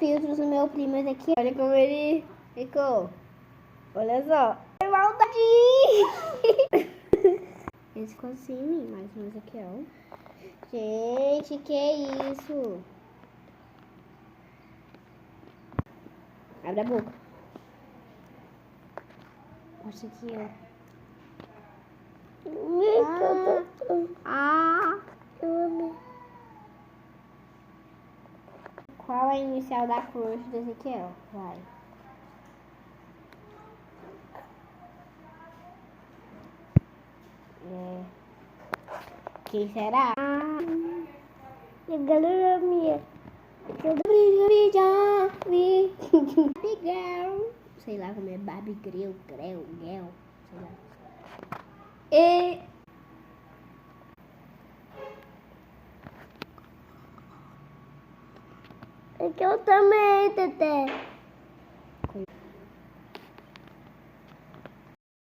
filtros do meu primo aqui. Olha como ele ficou. Olha só. É maldade! Esse ficou assim em mim, mais ou menos aqui, ó. Gente, que isso? Abre a boca. Mostra aqui, ó. Qual é a inicial da cruz do Ezequiel? Vai. Quem será? Galera minha. Barbie Girl. Sei lá como é Barbie Girl, sei lá. E... É que eu também, Tete.